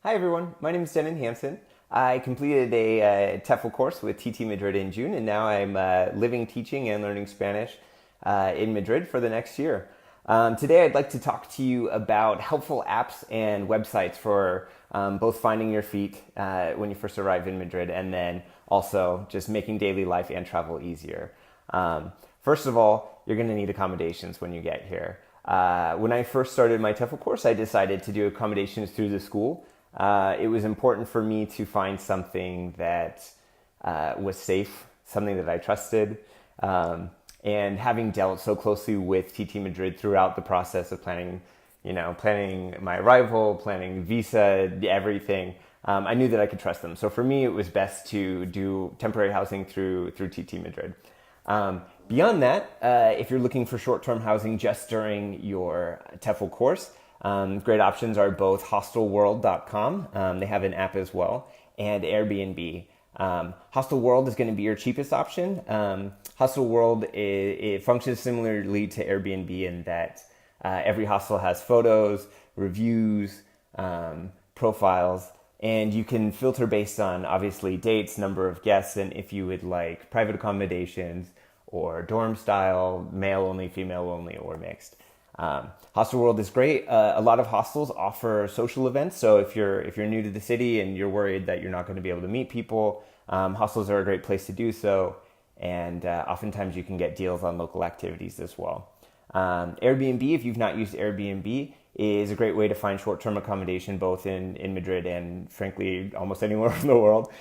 Hi everyone, my name is Denon Hansen. I completed a TEFL course with TtMadrid in June, and now I'm living, teaching, and learning Spanish in Madrid for the next year. Today I'd like to talk to you about helpful apps and websites for both finding your feet when you first arrive in Madrid, and then also just making daily life and travel easier. First of all, you're going to need accommodations when you get here. When I first started my TEFL course, I decided to do accommodations through the school. It was important for me to find something that was safe, something that I trusted, and having dealt so closely with TtMadrid throughout the process of planning my arrival, planning visa, everything, I knew that I could trust them. So for me, it was best to do temporary housing through TtMadrid. Beyond that, if you're looking for short-term housing just during your TEFL course, great options are both hostelworld.com, they have an app as well, and Airbnb. Hostel World is going to be your cheapest option. Hostel World, it functions similarly to Airbnb in that every hostel has photos, reviews, profiles, and you can filter based on obviously dates, number of guests, and if you would like private accommodations or dorm style, male only, female only, or mixed. Hostel World is great. A lot of hostels offer social events, so if you're new to the city and you're worried that you're not going to be able to meet people, hostels are a great place to do so, and oftentimes you can get deals on local activities as well. Airbnb, if you've not used Airbnb, is a great way to find short-term accommodation both in Madrid and frankly almost anywhere in the world.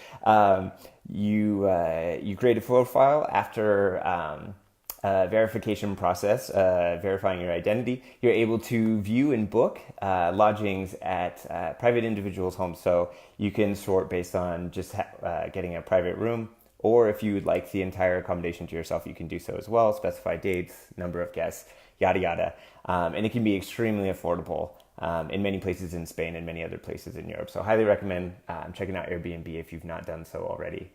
You create a profile after verification process, verifying your identity. You're able to view and book lodgings at private individuals' homes. So you can sort based on just getting a private room, or if you would like the entire accommodation to yourself, you can do so as well. Specify dates, number of guests, yada yada. And it can be extremely affordable in many places in Spain and many other places in Europe. So highly recommend checking out Airbnb if you've not done so already.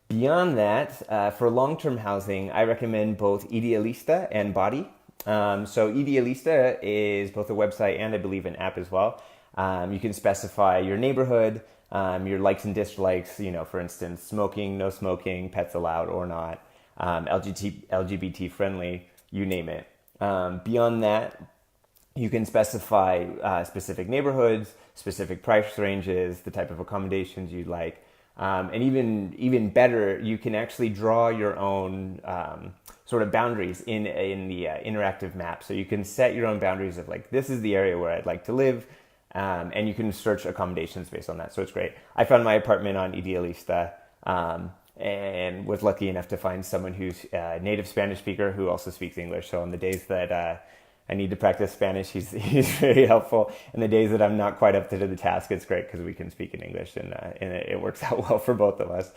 Beyond that, for long-term housing, I recommend both Idealista and Body. So Idealista is both a website and I believe an app as well. You can specify your neighborhood, your likes and dislikes, for instance, smoking, no smoking, pets allowed or not, LGBT friendly, you name it. Beyond that, you can specify specific neighborhoods, specific price ranges, the type of accommodations you'd like. And even better, you can actually draw your own sort of boundaries in the interactive map. So you can set your own boundaries of like, this is the area where I'd like to live, and you can search accommodations based on that. So it's great. I found my apartment on Idealista and was lucky enough to find someone who's a native Spanish speaker who also speaks English. So on the days that I need to practice Spanish, he's very helpful. And the days that I'm not quite up to the task, it's great because we can speak in English and it works out well for both of us.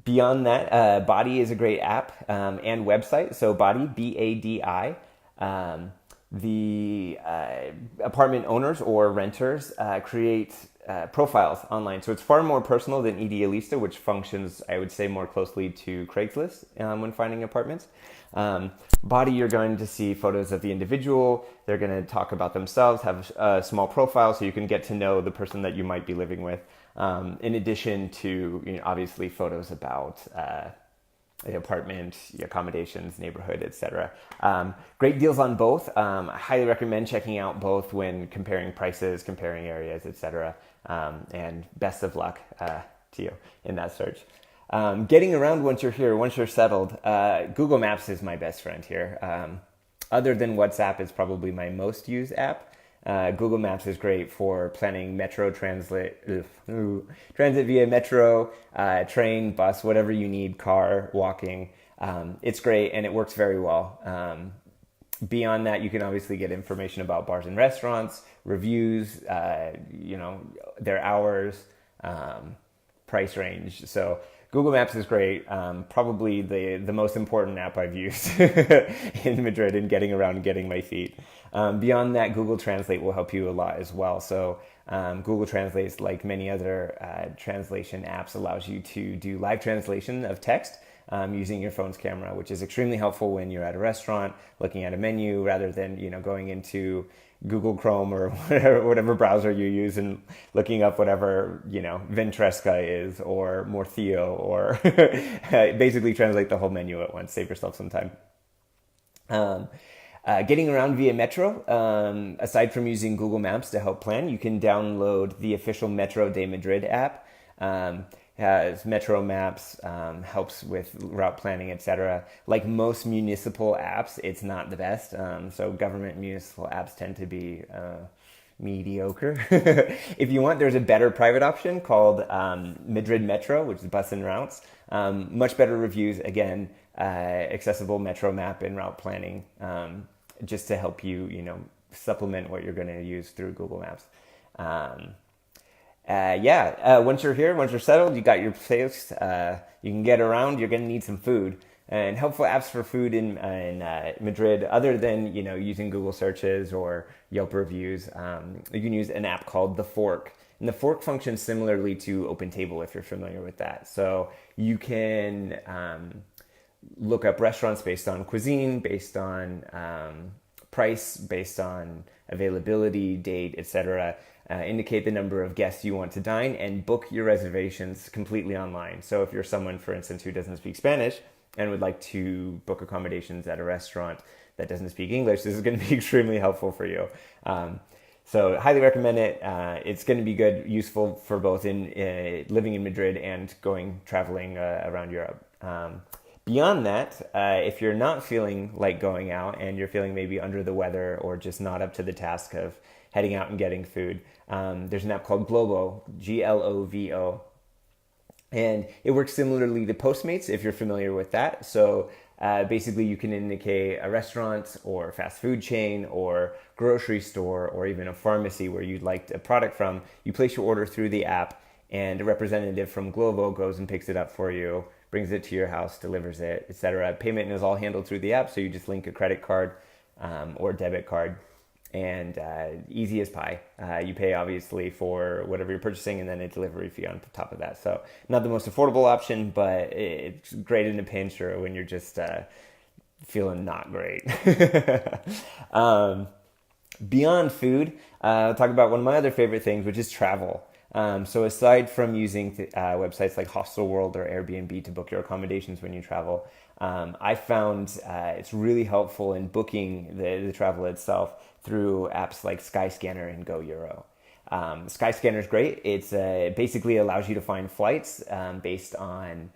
Beyond that, Body is a great app and website. So Body, B-A-D-I. The apartment owners or renters create profiles online. So it's far more personal than Idealista, which functions, I would say, more closely to Craigslist when finding apartments. Body, you're going to see photos of the individual. They're going to talk about themselves, have a small profile so you can get to know the person that you might be living with. In addition to, obviously photos about the apartment, the accommodations, neighborhood, etc. Great deals on both. I highly recommend checking out both when comparing prices, comparing areas, etc. And best of luck to you in that search. Getting around once you're here, once you're settled, Google Maps is my best friend here. Other than WhatsApp, it's probably my most used app. Google Maps is great for planning transit via metro, train, bus, whatever you need, car, walking. It's great and it works very well. Beyond that, you can obviously get information about bars and restaurants, reviews, their hours, price range. So Google Maps is great. Probably the most important app I've used in Madrid in getting around and getting my feet. Beyond that, Google Translate will help you a lot as well. So Google Translate, like many other translation apps, allows you to do live translation of text using your phone's camera, which is extremely helpful when you're at a restaurant looking at a menu rather than going into Google Chrome or whatever browser you use and looking up whatever, Ventresca is or Morthio or basically translate the whole menu at once. Save yourself some time. Getting around via Metro, aside from using Google Maps to help plan, you can download the official Metro de Madrid app. Has Metro Maps, helps with route planning, etc. Like most municipal apps, it's not the best. So government municipal apps tend to be mediocre. If you want, there's a better private option called Madrid Metro, which is bus and routes. Much better reviews, again, accessible Metro map and route planning, just to help you, supplement what you're going to use through Google Maps. Once you're here, once you're settled, you got your place, you can get around, you're going to need some food. And helpful apps for food in Madrid, other than, using Google searches or Yelp reviews, you can use an app called The Fork. And The Fork functions similarly to OpenTable, if you're familiar with that. So you can look up restaurants based on cuisine, based on price, based on availability, date, etc., indicate the number of guests you want to dine, and book your reservations completely online. So if you're someone, for instance, who doesn't speak Spanish and would like to book accommodations at a restaurant that doesn't speak English, this is going to be extremely helpful for you. So highly recommend it. It's going to be good, useful for both in living in Madrid and traveling around Europe. Beyond that, if you're not feeling like going out and you're feeling maybe under the weather or just not up to the task of heading out and getting food, there's an app called Glovo, Glovo, and it works similarly to Postmates if you're familiar with that. So basically you can indicate a restaurant or fast food chain or grocery store or even a pharmacy where you'd like a product from. You place your order through the app and a representative from Glovo goes and picks it up for you, brings it to your house, delivers it, etc. Payment is all handled through the app, so you just link a credit card or debit card, and easy as pie. You pay obviously for whatever you're purchasing and then a delivery fee on top of that. So not the most affordable option, but it's great in a pinch or when you're just feeling not great. Beyond food, I'll talk about one of my other favorite things, which is travel. So aside from using websites like Hostel World or Airbnb to book your accommodations when you travel, I found it's really helpful in booking the travel itself through apps like Skyscanner and GoEuro. Skyscanner is great. It's basically allows you to find flights based on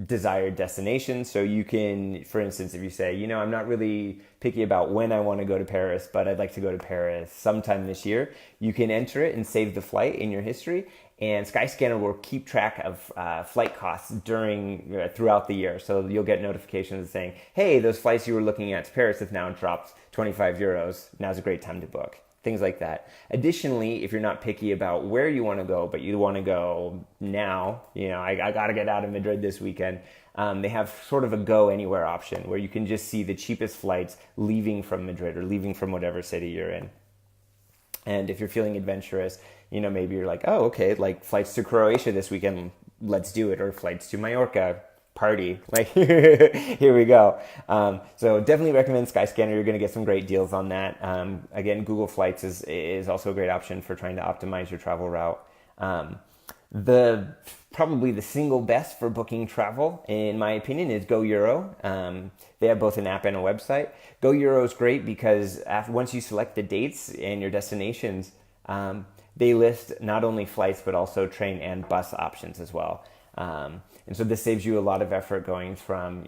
desired destinations. So you can, for instance, if you say, I'm not really picky about when I want to go to Paris, but I'd like to go to Paris sometime this year, you can enter it and save the flight in your history. And Skyscanner will keep track of flight costs throughout the year. So you'll get notifications saying, hey, those flights you were looking at to Paris have now dropped 25 euros. Now's a great time to book. Things like that. Additionally, if you're not picky about where you want to go, but you want to go now, I got to get out of Madrid this weekend, they have sort of a go anywhere option where you can just see the cheapest flights leaving from Madrid or leaving from whatever city you're in. And if you're feeling adventurous, maybe you're like, oh, okay, like flights to Croatia this weekend, let's do it. Or flights to Mallorca, party. Like, here we go. So definitely recommend Skyscanner. You're going to get some great deals on that. Again, Google Flights is also a great option for trying to optimize your travel route. Probably the single best for booking travel, in my opinion, is GoEuro. They have both an app and a website. GoEuro is great because once you select the dates and your destinations, they list not only flights but also train and bus options as well. And so this saves you a lot of effort going from,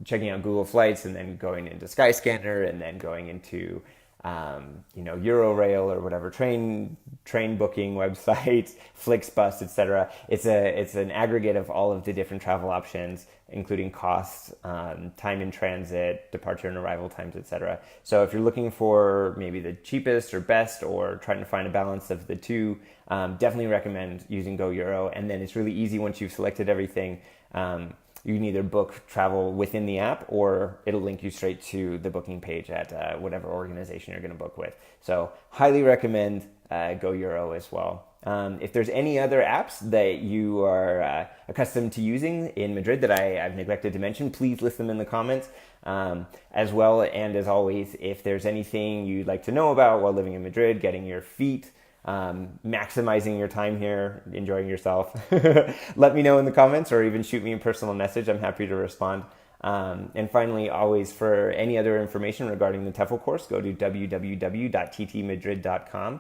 checking out Google Flights and then going into Skyscanner and then going into Eurorail or whatever train booking websites, Flixbus, etc. It's an aggregate of all of the different travel options, including costs, time in transit, departure and arrival times, etc. So if you're looking for maybe the cheapest or best or trying to find a balance of the two, definitely recommend using GoEuro. And then it's really easy once you've selected everything. You can either book travel within the app or it'll link you straight to the booking page at whatever organization you're going to book with. So highly recommend GoEuro as well. If there's any other apps that you are accustomed to using in Madrid that I've neglected to mention, please list them in the comments. As well, and as always, if there's anything you'd like to know about while living in Madrid, getting your feet, maximizing your time here, enjoying yourself, let me know in the comments or even shoot me a personal message. I'm happy to respond. And finally, always, for any other information regarding the TEFL course, go to www.TtMadrid.com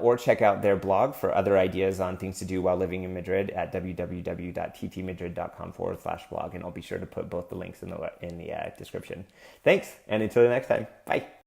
or check out their blog for other ideas on things to do while living in Madrid at www.TtMadrid.com/blog. And I'll be sure to put both the links in the description. Thanks, and until the next time, bye.